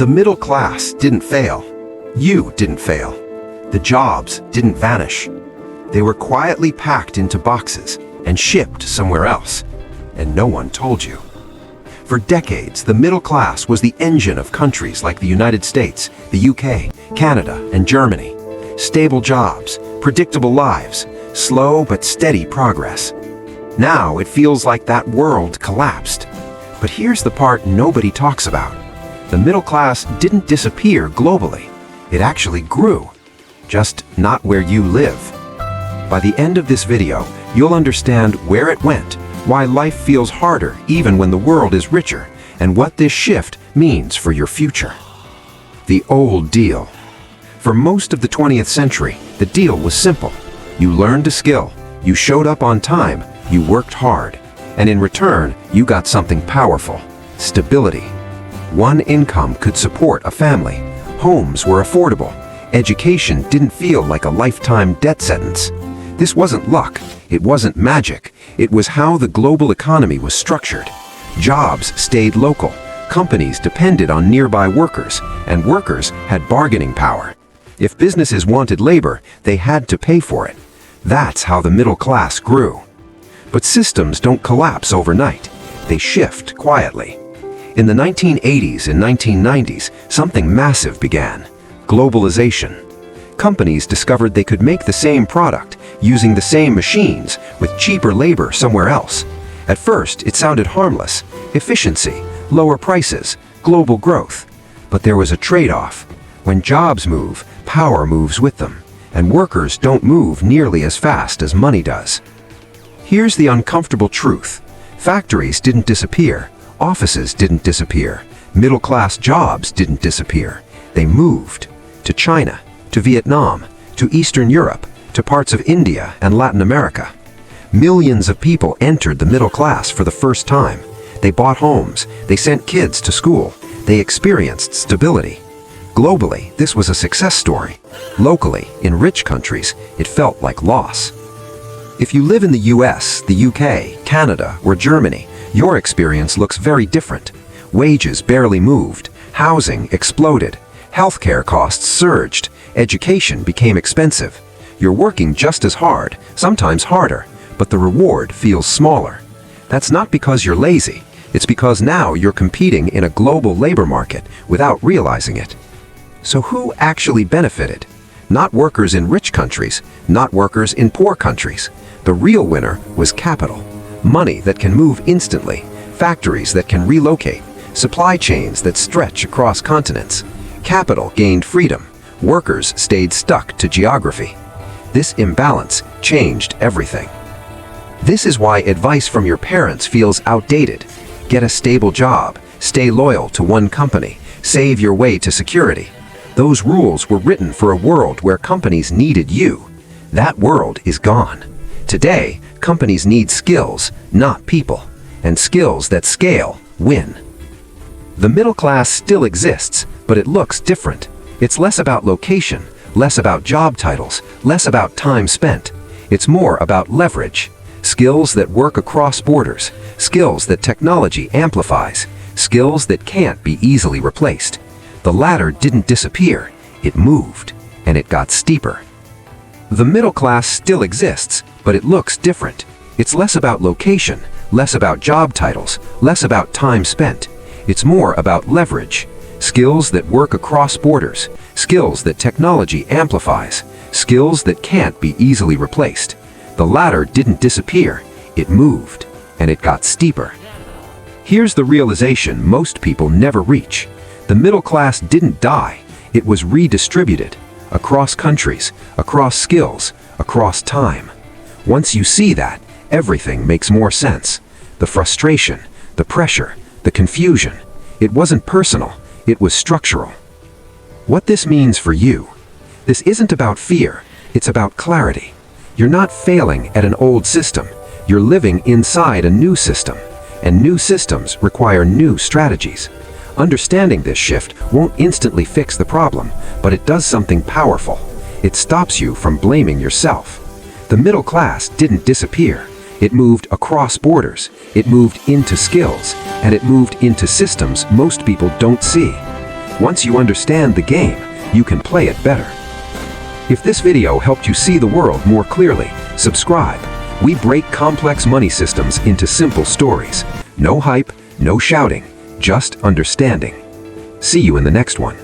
The middle class didn't fail. You didn't fail. The jobs didn't vanish. They were quietly packed into boxes and shipped somewhere else, and no one told you. For decades, the middle class was the engine of countries like the United States, the UK, Canada, and Germany. Stable jobs, predictable lives, slow but steady progress. Now it feels like that world collapsed. But here's the part nobody talks about. The middle class didn't disappear globally. It actually grew, just not where you live. By the end of this video, you'll understand where it went, why life feels harder even when the world is richer, and what this shift means for your future. The old deal. For most of the 20th century, the deal was simple. You learned a skill, you showed up on time, you worked hard, and in return, you got something powerful: stability. One income could support a family, homes were affordable, education didn't feel like a lifetime debt sentence. This wasn't luck, it wasn't magic, it was how the global economy was structured. Jobs stayed local, companies depended on nearby workers, and workers had bargaining power. If businesses wanted labor, they had to pay for it. That's how the middle class grew. But systems don't collapse overnight. They shift quietly. In the 1980s and 1990s, something massive began: globalization. Companies discovered they could make the same product using the same machines with cheaper labor somewhere else. At first, it sounded harmless: efficiency, lower prices, global growth. But there was a trade-off. When jobs move, power moves with them, and workers don't move nearly as fast as money does. Here's the uncomfortable truth. Factories didn't disappear, offices didn't disappear, middle-class jobs didn't disappear. They moved to China, to Vietnam, to Eastern Europe, to parts of India and Latin America. Millions of people entered the middle class for the first time. They bought homes, they sent kids to school, they experienced stability. Globally, this was a success story. Locally, in rich countries, it felt like loss. If you live in the US, the UK, Canada, or Germany, your experience looks very different. Wages barely moved, housing exploded, healthcare costs surged, education became expensive. You're working just as hard, sometimes harder, but the reward feels smaller. That's not because you're lazy, it's because now you're competing in a global labor market without realizing it. So who actually benefited? Not workers in rich countries, not workers in poor countries. The real winner was capital. Money that can move instantly, factories that can relocate, supply chains that stretch across continents. Capital gained freedom, workers stayed stuck to geography. This imbalance changed everything. This is why advice from your parents feels outdated. Get a stable job, stay loyal to one company, save your way to security. Those rules were written for a world where companies needed you. That world is gone. Today, companies need skills, not people, and skills that scale win. The middle class still exists, but it looks different. It's less about location, less about job titles, less about time spent. It's more about leverage. Skills that work across borders, skills that technology amplifies, skills that can't be easily replaced. The latter didn't disappear, it moved, and it got steeper. The middle class still exists, but it looks different. It's less about location, less about job titles, less about time spent. It's more about leverage. Skills that work across borders, skills that technology amplifies, skills that can't be easily replaced. The latter didn't disappear, it moved, and it got steeper. Here's the realization most people never reach. The middle class didn't die, it was redistributed. Across countries, across skills, across time. Once you see that, everything makes more sense. The frustration, the pressure, the confusion. It wasn't personal, it was structural. What this means for you: this isn't about fear, it's about clarity. You're not failing at an old system, you're living inside a new system, and new systems require new strategies. Understanding this shift won't instantly fix the problem, but it does something powerful. It stops you from blaming yourself. The middle class didn't disappear. It moved across borders, it moved into skills, and it moved into systems most people don't see. Once you understand the game, you can play it better. If this video helped you see the world more clearly, subscribe. We break complex money systems into simple stories. No hype, no shouting, just understanding. See you in the next one.